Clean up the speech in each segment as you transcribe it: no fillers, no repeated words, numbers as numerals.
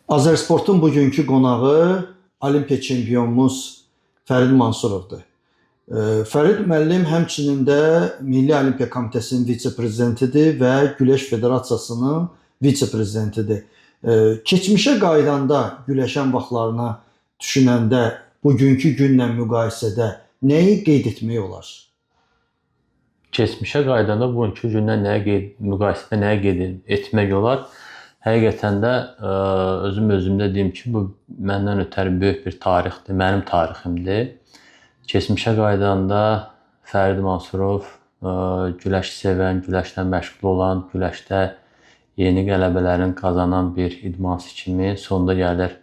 Azərsportun bugünkü qonağı Olimpiya çempionumuz Fərid Mansurovdur. Fərid müəllim həmçinin də Milli Olimpiya Komitəsinin vitse-prezidentidir və Güləş Federasiyasının vitse-prezidentidir. Keçmişə qayıdanda güləşən vaxtlarına düşünəndə bugünkü günlə müqayisədə nəyi qeyd etmək olar? Keçmişə qayıdanda bugünkü gündən müqayisədə nəyə qeyd etmək olar? Həqiqətən də özümdə deyim ki, bu məndən ötəri böyük bir tarixdir, mənim tariximdir. Keçmişə qayıdanda Fərid Mansurov güləş sevən, güləşlə məşğul olan, güləşdə yeni qələbələrin qazanan bir idmançı kimi sonda gəlir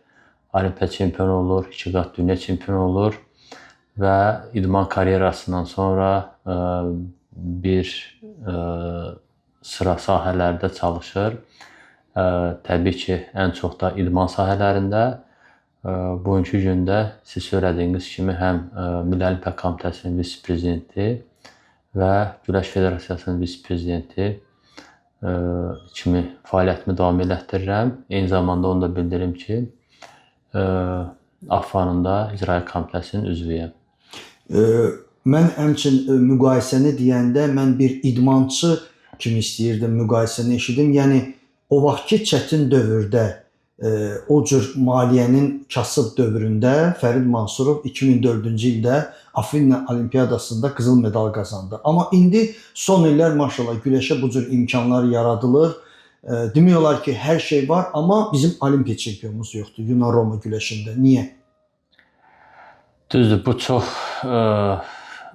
Olimpiya çempionu olur, 2 qat dünya çempionu olur və idman karyerasından sonra bir sıra sahələrdə çalışır. Təbii ki, ən çox da idman sahələrində. Bugünkü gündə siz söylədiyiniz kimi həm Milli Olimpiya Komitəsinin vitse-prezidenti və Güləş Federasiyasının vitse-prezidenti kimi fəaliyyətimi davam elətdirirəm. Eyni zamanda onu da bildirim ki, AFFA-nın da İcra Komitəsinin üzvüyəm. Mən həmçinin müqayisəni deyəndə mən bir idmançı kimi istəyirdim müqayisəni eşidim. Yəni o vaxtki çətin dövrdə, o cür maliyyənin kasıb dövründə Fərid Mansurov 2004-cü ildə Afina Olimpiyadasında qızıl medal qazandı. Amma indi son illər maşallah güləşə bu cür imkanlar yaradılır. Demək olar ki, hər şey var, amma bizim Olimpiya çempionumuz yoxdur Yunan-Roma güləşində. Niyə? Düzdür, bu çox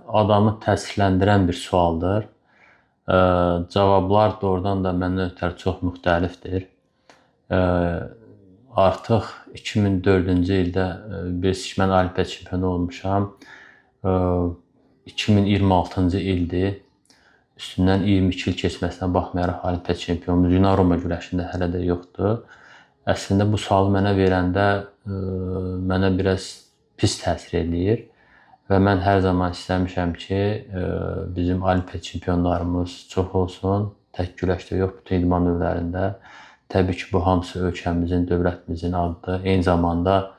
adamı təəssüfləndirən bir sualdır. Cavablar doğrudan da məndən ötəri çox müxtəlifdir. Artıq 2004-cü ildə bilirsiniz ki, mən Olimpiya çempionu olmuşam. 2026-cı ildir. Üstündən 22 il keçməsinə baxmayaraq Olimpiya çempionumuz Yunan-Roma güləşində hələ də yoxdur. Əslində bu sualı mənə verəndə mənə biraz pis təsir eləyir. Və mən hər zaman istəmişəm ki, bizim Olimpiya çempionlarımız çox olsun. Tək güləşdə yox, bütün idman növlərində. Təbii ki, bu hamısı ölkəmizin, dövlətimizin adıdır. Eyni zamanda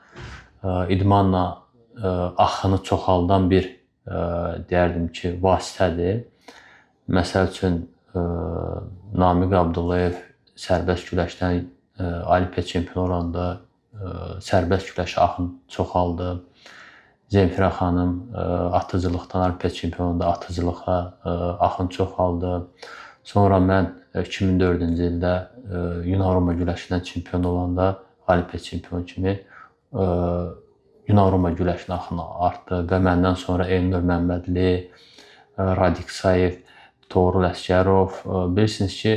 idmanla axını çoxaldan bir, deyərdim ki, vasitədir. Məsəl üçün, Namiq Abdullayev sərbəst güləşdən Olimpiya çempionu olanda sərbəst güləşə axın çoxaldı. Zemfira xanım atıcılıqdan Olimpiya çempionunda atıcılığa axın çoxaldı. Sonra mən 2004-cü ildə Yunan-Roma güləşindən çempion olanda Olimpiya çempionu kimi Yunan-Roma güləşinin axını artdı və məndən sonra Elnur Məmmədli, Radik Sayev, Toğrul Əsgərov, bilirsiniz ki,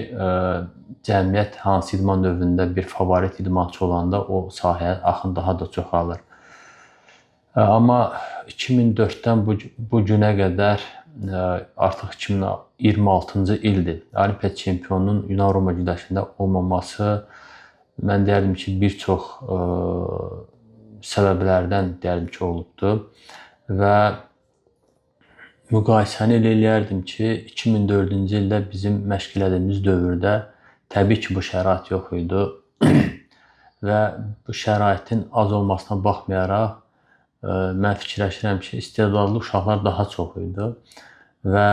cəmiyyət hansı idman növündə bir favorit idmançı olanda o sahəyə axın daha da çoxalır. Amma 2004-dən bu günə qədər artıq 2026-cı ildir. Olimpiya çempionunun Yunan-Roma güləşində olmaması mən deyərdim ki, bir çox səbəblərdən deyərdim ki, olubdur. Və müqayisəni eləyərdim ki, 2004-cü ildə bizim məşq elədiyimiz dövrdə təbii ki, bu şərait yox idi. Və bu şəraitin az olmasına baxmayaraq mən fikirləşirəm ki, istedadlı uşaqlar daha çox idi və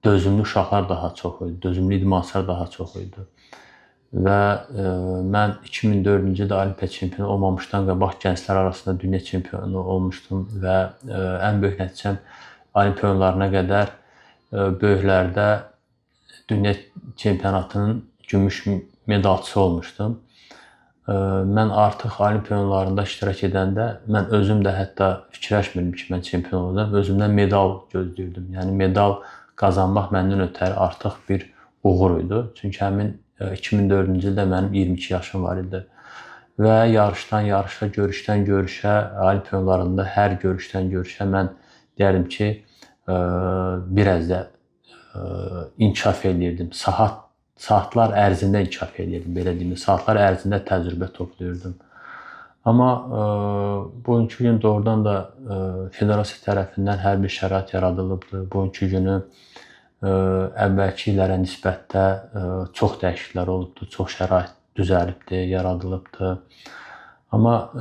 dözümlü uşaqlar daha çox idi, dözümlü idmançılar daha çox idi. Və mən 2004-cü ildə Olimpiya çempionu olmamışdan qabaq gənclər arasında dünya çempionu olmuşdum və ən böyük nəticəm Olimpiya oyunlarına qədər böyüklərdə dünya çempionatının gümüş medalçısı olmuşdum. Mən artıq Olimpiya oyunlarında iştirak edəndə mən özüm də hətta fikirləşmirdim ki, mən çempion olacağam. Özümdən medal gözləyirdim. Yəni medal qazanmaq məndən ötəri artıq bir uğur idi. Çünki həmin 2004-cü ildə mənim 22 yaşım var idi. Və yarışdan yarışa, görüşdən görüşə, Olimpiya oyunlarında hər görüşdən görüşə mən deyərdim ki, biraz da inkişaf edirdim. Saatlar ərzində inkişaf edirdim, belə deyim. Saatlar ərzində təcrübə toplayırdım. Amma bugünkü gün doğrudan da federasiya tərəfindən hər bir şərait yaradılıbdır. Bugünkü günü əvvəlki illərə nisbətdə çox dəyişikliklər olubdur, çox şərait düzəlibdir, yaradılıbdır. Amma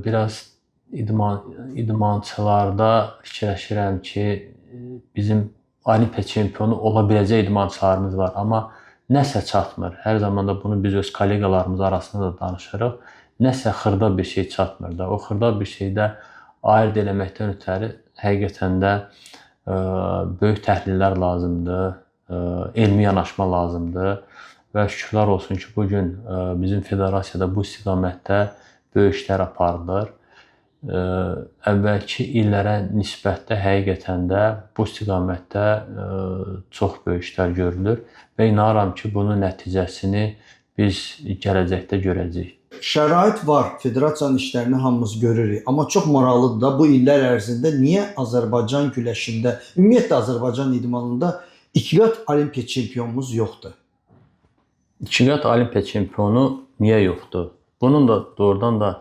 biraz idmançılarda fikirləşirəm ki, bizim Olimpiya çempionu ola biləcək idmançılarımız var, amma nəsə çatmır. Hər zaman da bunu biz öz kolleqalarımız arasında da danışırıq. Nəsə xırda bir şey çatmır da. O xırda bir şeydə ayırd eləməkdən ötəri həqiqətən də böyük təhlillər lazımdır, elmi yanaşma lazımdır və şükürlər olsun ki, bugün bizim federasiyada bu istiqamətdə böyük işlər aparılır. Əvvəlki illərə nisbətdə həqiqətən də bu istiqamətdə çox böyük işlər görülür və inanıram ki, bunun nəticəsini biz gələcəkdə görəcəyik. Şərait var, federasiyanın işlərini hamımız görürük. Amma çox maraqlıdır da bu illər ərzində niyə Azərbaycan güləşində, ümumiyyətlə Azərbaycan idmanında ikiqat Olimpiya çempionumuz yoxdur? İkiqat Olimpiya çempionu niyə yoxdur? Bunun da doğrudan da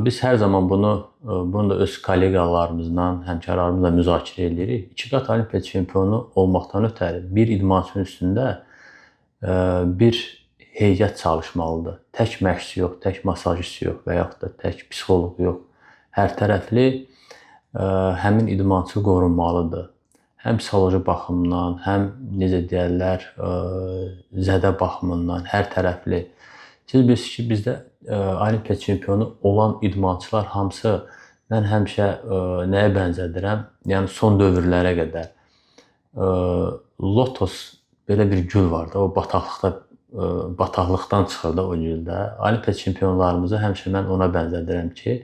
biz hər zaman bunu da öz kolleqalarımızla, həmkarlarımızla müzakirə edirik. İkiqat Olimpiya çempionu olmaqdan ötəri bir idmançının üstündə bir heyət çalışmalıdır. Tək məşqçi yox, tək masajist yox və yaxud da tək psixoloq yox. Hər tərəfli həmin idmançı qorunmalıdır. Həm psixoloji baxımdan, həm necə deyərlər, zədə baxımından, hər tərəfli. Siz bilirsiniz ki, bizdə Olimpiya çempionu olan idmançılar hamısı mən həmişə nəyə bənzədirəm? Yəni son dövrlərə qədər. Lotos belə bir gül var da, o bataqlıqdan çıxır da o güldə. Olimpiya çempionlarımızı həmişə mən ona bənzədirəm ki,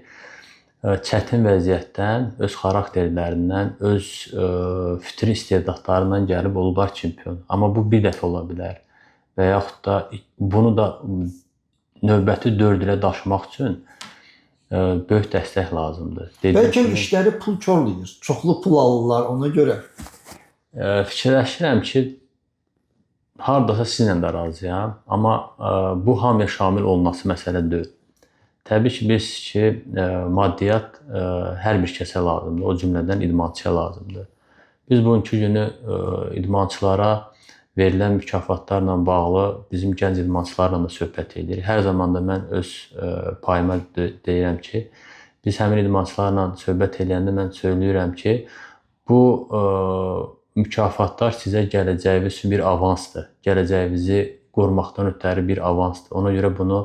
çətin vəziyyətdən, öz xarakterlərindən, öz fitri istedadlarından gəlib olublar çempion. Amma bu bir dəfə ola bilər və yaxud da bunu da növbəti 4 ilə daşımaq üçün böyük dəstək lazımdır. Bəlkə işləri pul korlayır, çoxlu pul alırlar ona görə. Fikirləşirəm ki, hardasa sizinlə də razıyam, amma bu hamıya şamil olması məsələ deyil. Təbii ki, biz ki, maddiyyat hər bir kəsə lazımdır, o cümlədən idmançıya lazımdır. Biz bugünkü günü idmançılara verilən mükafatlarla bağlı bizim gənc idmançılarla da söhbət edirik. Hər zaman da mən öz payıma deyirəm ki, biz həmin idmançılarla söhbət edəndə mən söyləyirəm ki, bu mükafatlar sizə gələcəyiniz üçün bir avansdır. Gələcəyinizi qorumaqdan ötəri bir avansdır. Ona görə bunu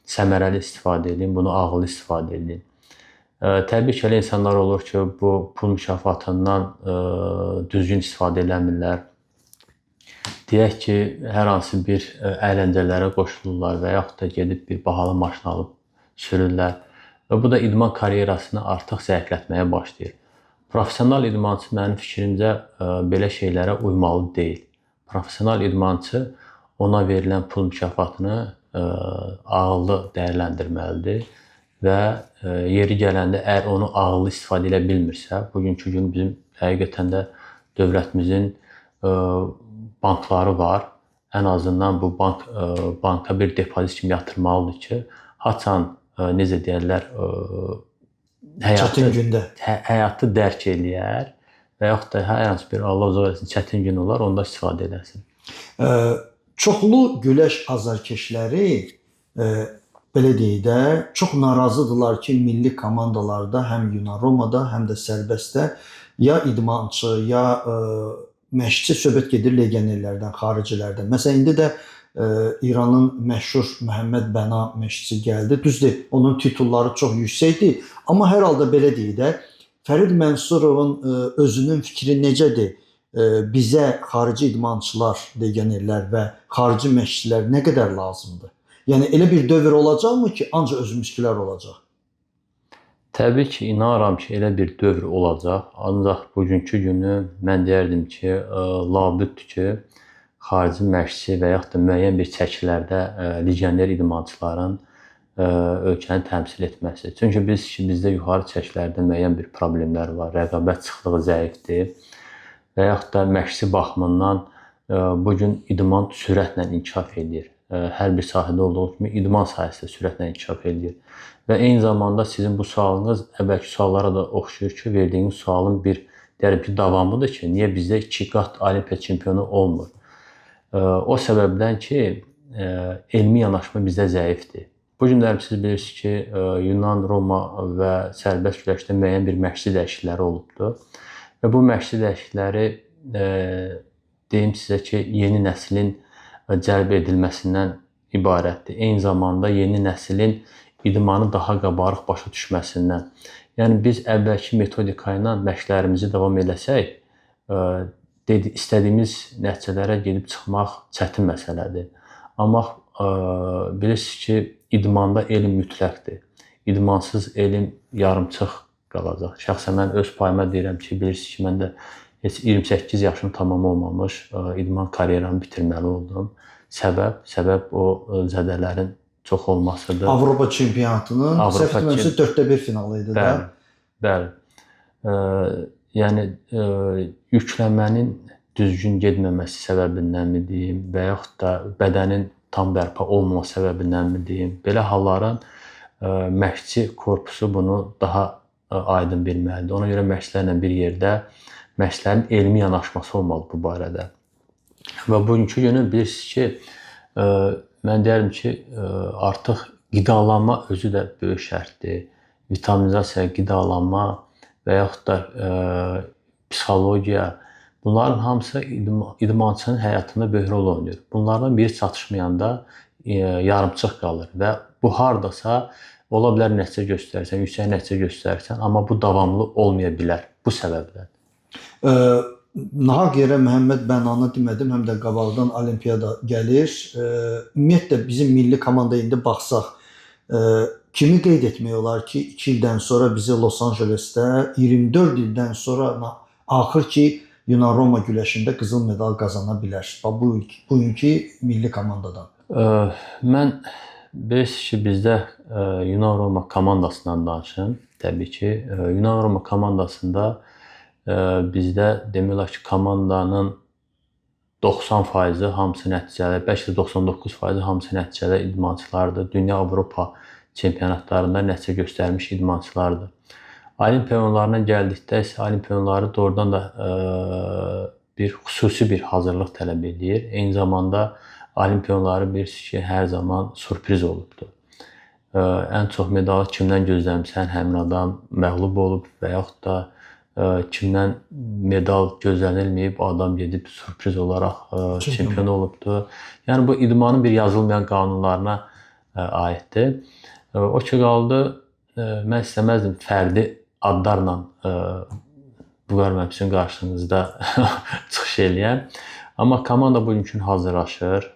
səmərəli istifadə edin, bunu ağıllı istifadə edin. Təbii ki, elə insanlar olur ki, bu pul mükafatından düzgün istifadə eləmirlər. Deyək ki, hər hansı bir əyləncələrə qoşulurlar və yaxud da gedib bir bahalı maşın alıb sürürlər və bu da idman karyerasını artıq zəiflətməyə başlayır. Professional idmançı mənim fikrimcə belə şeylərə uymalı deyil. Professional idmançı ona verilən pul mükafatını ağıllı dəyərləndirməlidir və yeri gələndə əgər onu ağıllı istifadə edə bilmirsə, bugünkü gün bizim həqiqətən də dövlətimizin bankları var. Ən azından bu banka bir depozit kimi yatırmalıdır ki, haçan necə deyirlər, həyatı dərk eləyər və yaxud da hər hansı bir Allah uzaq etsin çətin gün olar, onda istifadə edəsin. Çoxlu güləş azarkeşləri belə deyək də, çox narazıdırlar ki, milli komandalarda həm Yunan-Romada, həm də sərbəstdə ya idmançı, ya məşqçi söhbət gedir legionerlərdən, xaricilərdən. Məsələn, indi də İranın məşhur Məhəmməd Bəna məşqçisi gəldi. Düzdür, onun titulları çox yüksəkdir. Amma hər halda belə deyək də, Fərid Mənsurovun özünün fikri necədir? Bizə xarici idmançılar, legionerlər və xarici məşqçilər nə qədər lazımdır? Yəni elə bir dövr olacaqmı ki, ancaq özümüzkilər olacaq? Təbii ki, inanıram ki, elə bir dövr olacaq. Ancaq bugünkü günü mən deyərdim ki, labüddür ki, xarici məşqçi və yaxud da müəyyən bir çəkilərdə legioner idmançıların ölkəni təmsil etməsi. Çünki bizdə yuxarı çəkilərdə müəyyən bir problemlər var, rəqabət sıxlığı zəifdir və yaxud da məşqçi baxımından bugün idman sürətlə inkişaf edir. Hər bir sahədə olduğu kimi idman sahəsi də sürətlə inkişaf edir. Və eyni zamanda sizin bu sualınız əvvəlki suallara da oxşuyur ki, verdiyiniz sualın bir davamıdır ki, niyə bizdə 2 qat Olimpiya çempionu olmur? O səbəbdən ki, elmi yanaşma bizdə zəifdir. Bu günlər siz bilirsiniz ki, Yunan, Roma və sərbəst güləşdə müəyyən bir məşqçi dəyişiklikləri olubdur. Və bu məşqçi dəyişiklikləri deyim sizə ki, yeni nəslin cəlb edilməsindən ibarətdir. Eyni zamanda yeni nəslin idmanı daha qabarıq başa düşməsindən. Yəni biz əvvəlki metodika ilə məşqlərimizi davam eləsək, istədiyimiz nəticələrə gedib çıxmaq çətin məsələdir. Amma bilirsiniz ki, idmanda elm mütləqdir. İdmansız elm yarımçıq qalacaq. Şəxsən mən öz payıma deyirəm ki, bilirsiniz ki, mən də heç 28 yaşım tamam olmamış idman karyeramı bitirməli oldum. Səbəb o zədələrin çox olmasıdır. Avropa çempionatının səhv etmirəmsə 4-1 finalı idi da. Bəli. Yəni yükləmənin düzgün getməməsi səbəbindənmi deyim və yaxud da bədənin tam bərpa olmaması səbəbindənmi deyim. Belə halların məşqçi korpusu bunu daha aydın bilməlidir. Ona görə məşqçilərlə bir yerdə məşqçilərin elmi yanaşması olmalı bu barədə. Və bugünkü günü bilirsiniz ki, mən deyərəm ki, artıq qidalanma özü də böyük şərtdir. Vitaminizasiya, qidalanma və yaxud da psixologiya, bunların hamısı idmançının həyatında böyük rol oynayır. Bunlardan biri çatışmayanda yarımçıq qalır və bu hardasa ola bilər nəticə göstərsən, yüksək nəticə göstərsən, amma bu davamlı olmaya bilər bu səbəbdən. Nahaq yerə Məhəmməd Bənanı demədim, həm də qabaqdan Olimpiyada gəlir. Ümumiyyətlə bizim milli komanda indi baxsaq, kimi qeyd etmək olar ki, 2 ildən sonra bizi Los Angelesdə, 24 ildən sonra axır ki, Yunan-Roma güləşində qızıl medal qazana bilər. Bugünkü milli komandadan. Mən bilirsiniz ki, bizdə Yunan-Roma komandasından danışım. Təbii ki, Yunan-Roma komandasında bizdə demək olar ki, komandanın 90% hamısı nəticəli, bəlkə də 99% hamısı nəticəli idmançılardır. Dünya, Avropa çempionatlarında nəticə göstərmiş idmançılardır. Olimpiya oyunlarına gəldikdə isə Olimpiya oyunları doğrudan da xüsusi bir hazırlıq tələb edir. Eyni zamanda Olimpiya oyunları bilirsiniz ki, hər zaman sürpriz olubdur. Ən çox medalı kimdən gözləmirsən, həmin adam məğlub olub və yaxud da kimdən medal gözlənilməyib, adam gedib sürpriz olaraq çempion olubdur. Yəni bu idmanın bir yazılmayan qanunlarına aiddir. O ki qaldı, mən istəməzdim fərdi adlarla bu qarməmsin qarşınızda çıxış eləyəm. Amma komanda bugünkü hazırlaşır.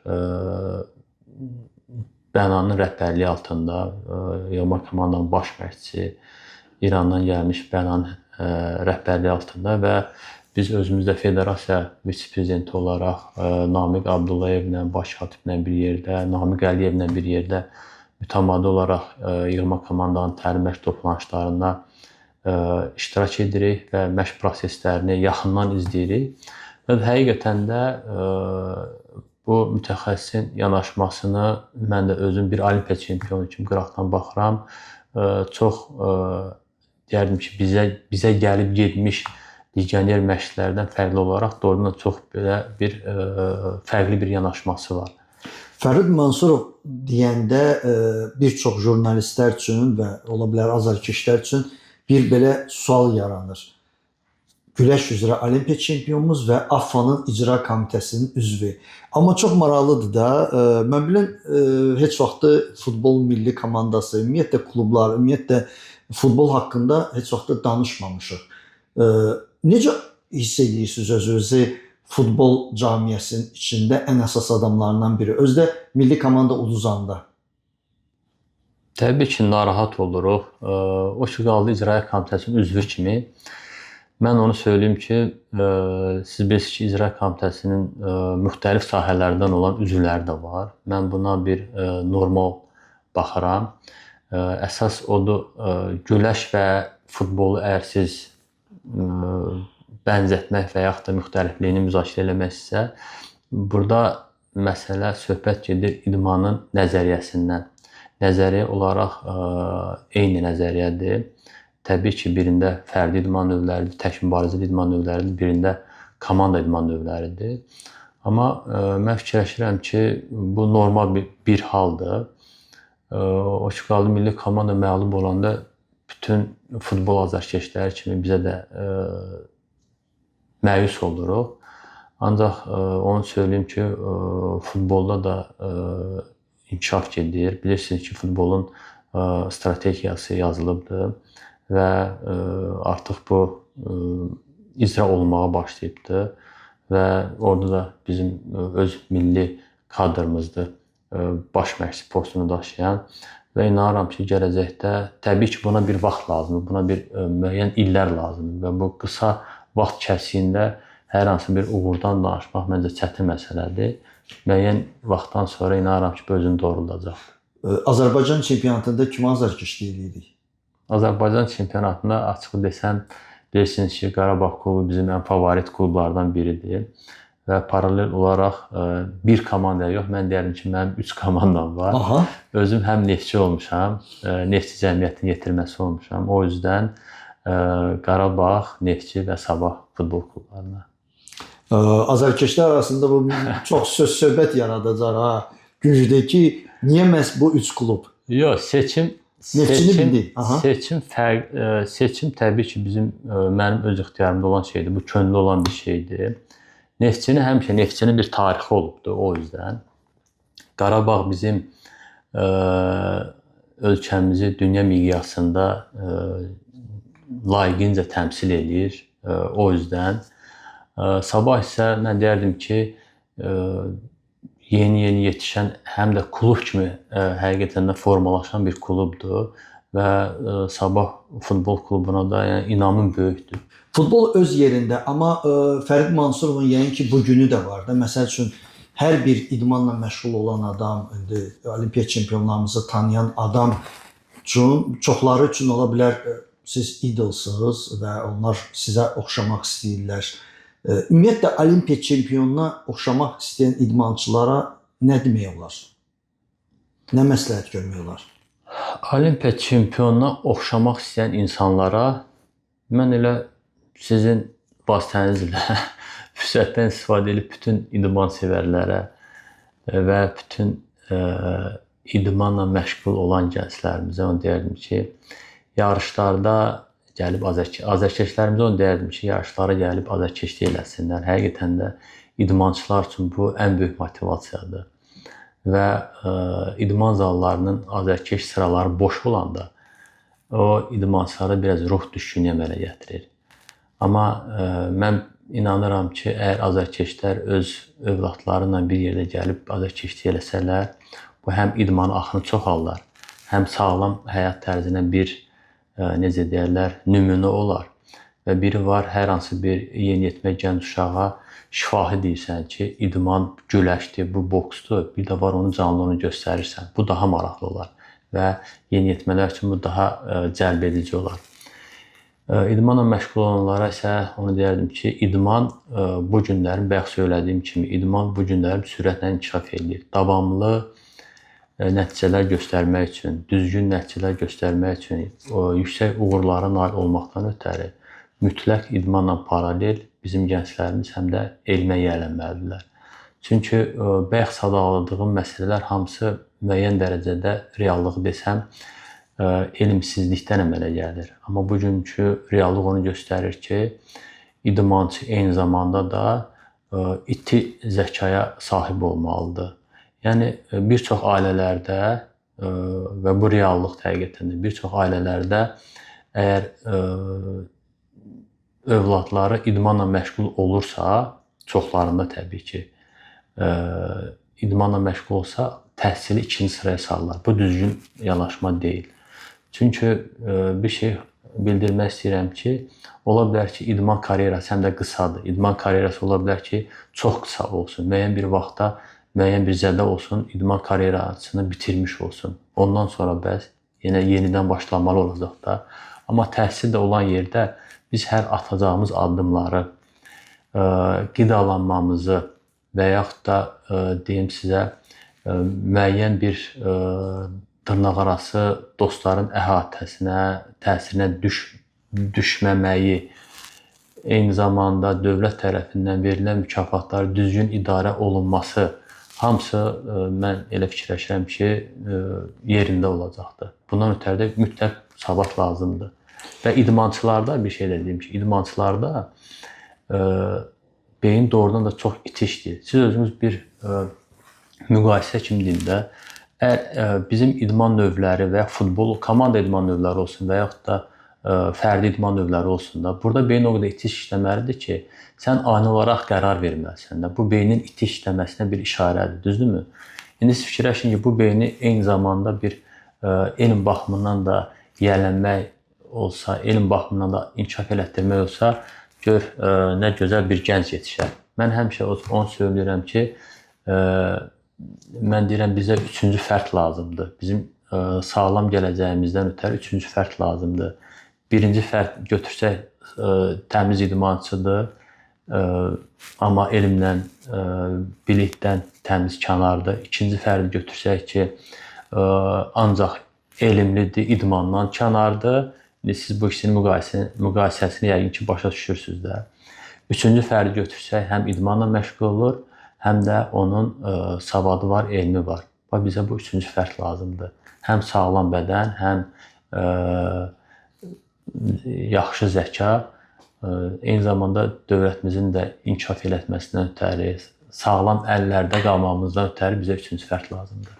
Bənanın rəhbərliyi altında Yoma komandanın baş məşqçisi, İrandan gəlmiş Bənanın rəhbərliyi altında və biz özümüzdə federasiya vitse-prezidenti olaraq Namiq Abdullayevlə, baş katiblə bir yerdə, Namiq Əliyevlə bir yerdə mütəmadi olaraq yığma komandanın təlim məşq toplanışlarına iştirak edirik və məşq proseslərini yaxından izləyirik. Və həqiqətən də bu mütəxəssisin yanaşmasını mən də özüm bir Olimpiya çempionu kimi qıraqdan baxıram. Çox deyərdim ki, bizə gəlib getmiş legioner məşqlərdən fərqli olaraq doğrudan çox belə bir fərqli bir yanaşması var. Fərid Mansurov deyəndə bir çox jurnalistlər üçün və ola bilər azarkeşlər üçün bir belə sual yaranır. Güləş üzrə Olimpiya çempionumuz və AFFA-nın icra komitəsinin üzvü. Amma çox maraqlıdır da, mən bilən heç vaxtı futbol milli komandası, ümumiyyətlə klublar, ümumiyyətlə futbol haqqında heç vaxtı danışmamışıq. Necə hiss edirsiniz özünüzü futbol camiyyəsinin içində ən əsas adamlarından biri? Özdə milli komanda uduzanda. Təbii ki, narahat oluruq. O ki qaldı icra komitəsinin üzvü kimi. Mən onu söyləyim ki, siz bilirsiniz ki, icra komitəsinin müxtəlif sahələrdən olan üzvləri də var. Mən buna bir normal baxıram. Əsas odur, güləş və futbolu əgər siz bənzətmək və yaxud da müxtəlifliyini müzakirə eləmək isə, burada məsələ söhbət gedir idmanın nəzəriyyəsindən. Nəzəriyyə olaraq eyni nəzəriyyədir. Təbii ki, birində fərdi idman növləridir, tək mübarizəli idman növləridir, birində komanda idman növləridir. Amma mən fikirləşirəm ki, bu normal bir haldır. O ki, qaldı milli komanda məğlub olanda bütün futbol azarkeşləri kimi bizə də məyus oluruq. Ancaq onu söyləyim ki, futbolda da inkişaf gedir. Bilirsiniz ki, futbolun strategiyası yazılıbdır və artıq bu icra olunmağa başlayıbdır və orada da bizim öz milli kadrımızdır baş məşqçi postunu daşıyan və inanıram ki, gələcəkdə təbii ki, buna bir vaxt lazımdır, buna bir müəyyən illər lazımdır və bu qısa vaxt kəsiyində hər hansı bir uğurdan danışmaq məncə çətin məsələdir. Müəyyən vaxtdan sonra inanıram ki, bu özünü doğruldacaq. Azərbaycan çempionatında kimə azarkeşlik edirik? Azərbaycan çempionatında açıq desəm, bilirsiniz ki, Qarabağ klubu bizim ən favorit klublardan biridir və paralel olaraq bir komandaya yox, mən deyərdim ki, mənim 3 komandam var. Aha. Özüm həm Neftçi olmuşam, Neftçi cəmiyyətinin yetirməsi olmuşam. O yüzdən Qarabağ, Neftçi və Sabah futbol klublarına. Azarkeşlər arasında bu çox söz-söhbət yaradacaq ha. Gücdə ki, niyə məhz bu 3 klub? Yox, seçim təbii ki, mənim öz ixtiyarımda olan şeydir. Bu könüllü olan bir şeydir. Neftçinin bir tarixi olubdur o yüzden. Qarabağ bizim ölkəmizi dünya miqyasında layiqincə təmsil edir. O yüzden. Sabah isə mən deyərdim ki, yeni yetişən, həm də klub kimi həqiqətən də formalaşan bir klubdur və Sabah futbol klubuna da inamım böyükdür. Futbol öz yerində, amma Fərid Mansurovun yəqin ki, bu günü də var da. Məsəl üçün, hər bir idmanla məşğul olan adam, indi olimpiya çempionlarımızı tanıyan adam üçün, çoxları üçün ola bilər, siz idolsınız və onlar sizə oxşamaq istəyirlər. Ümumiyyətlə, olimpiya çempionuna oxşamaq istəyən idmançılara nə demək olar? Nə məsləhət görmək olar? Olimpiya çempionuna oxşamaq istəyən insanlara mən elə sizin vasitənizlə fürsətdən istifadə edib bütün idman sevərlərə və bütün idmanla məşğul olan gənclərimizə onu deyərdim ki, yarışlarda gəlib azarkeşlərimizə onu deyərdim ki, yarışlara gəlib azarkeşlik eləsinlər. Həqiqətən də idmançılar üçün bu ən böyük motivasiyadır. Və idman zallarının azarkeş sıraları boş olanda o idmançılara biraz ruh düşkünü əmələ gətirir. Amma mən inanıram ki, əgər azarkeşlər öz övladlarıyla bir yerdə gəlib azarkeşlik eləsələr, bu həm idman axını çoxallar, həm sağlam həyat tərzinə bir necə deyərlər, nümunə olar. Və biri var, hər hansı bir yeniyetmə gənc uşağa şifahi deyirsən ki, idman güləşdir, bu boksdur. Bir də var, onu canlı onu göstərirsən. Bu daha maraqlı olar və yeniyetmələr üçün bu daha cəlb edici olar. İdmanla məşğul olanlara isə onu deyərdim ki, idman bu günlərin, bayaq söylədiyim kimi, idman bu günlərin sürətlə inkişaf edir. Davamlı nəticələr göstərmək üçün, düzgün nəticələr göstərmək üçün, yüksək uğurlara nail olmaqdan ötəri mütləq idmanla paralel bizim gənclərimiz həm də elmə yiyələnməlidirlər. Çünki bayaq sadaladığım məsələlər hamısı müəyyən dərəcədə reallığı desəm, elmsizlikdən əmələ gəlir. Amma bugünkü reallıq onu göstərir ki, idmançı eyni zamanda da iti zəkaya sahib olmalıdır. Yəni, bir çox ailələrdə və bu reallıq həqiqətən də bir çox ailələrdə əgər övladları idmanla məşğul olursa, çoxlarında təbii ki, idmanla məşğul olsa, təhsili ikinci sıraya salırlar. Bu düzgün yanaşma deyil. Çünki bir şey bildirmək istəyirəm ki, ola bilər ki, idman karyerası həm də qısadır. İdman karyerası ola bilər ki, çox qısa olsun. Müəyyən bir vaxtda müəyyən bir zədə olsun, idman karyerasını bitirmiş olsun. Ondan sonra bəs yenidən başlamalı olacaq da. Amma təhsil də olan yerdə biz hər atacağımız addımları, qidalanmamızı və yaxud da deyim sizə müəyyən bir dırnaqarası dostların əhatəsinə, təsirinə düşməməyi eyni zamanda dövlət tərəfindən verilən mükafatlar düzgün idarə olunması, hamısı mən elə fikirləşirəm ki, yerində olacaqdır. Bundan ötəri də mütləq savad lazımdır. Və idmançılarda bir şey də deyim ki, idmançılarda beyin doğrudan da çox itişdir. Siz özünüz bir müqayisə kimi deyin də, bizim idman növləri və ya futbol, komanda idman növləri olsun və yaxud da fərdi idman növləri olsun da, burada beyin o qədər itiş işləməlidir ki, sən ani olaraq qərar verməlisən də. Bu beynin itiş işləməsinə bir işarədir, düzdürmü? İndi siz fikirləşin ki, bu beyni eyni zamanda bir elm baxımından da yiyələnmək olsa, elm baxımından da inkişaf elətdirmək olsa, gör nə gözəl bir gənc yetişər. Mən həmişə onu söyləyirəm ki, mən deyirəm, bizə üçüncü fərd lazımdır. Bizim sağlam gələcəyimizdən ötəri üçüncü fərd lazımdır. Birinci fərd götürsək təmiz idmançıdır, amma elmlə, bilikdən təmiz kənardır. İkinci fərdi götürsək ki, ancaq elmlidir, idmandan kənardır. Siz bu ikisinin müqayisəsini yəqin ki, başa düşürsünüz də. Üçüncü fərdi götürsək, həm idmanla məşğul olur, həm də onun savadı var, elmi var. Bizə bu üçüncü fərd lazımdır. Həm sağlam bədən, həm yaxşı zəka, eyni zamanda dövlətimizin də inkişaf elətməsindən ötəri, sağlam əllərdə qalmamızdan ötəri bizə üçüncü fərd lazımdır.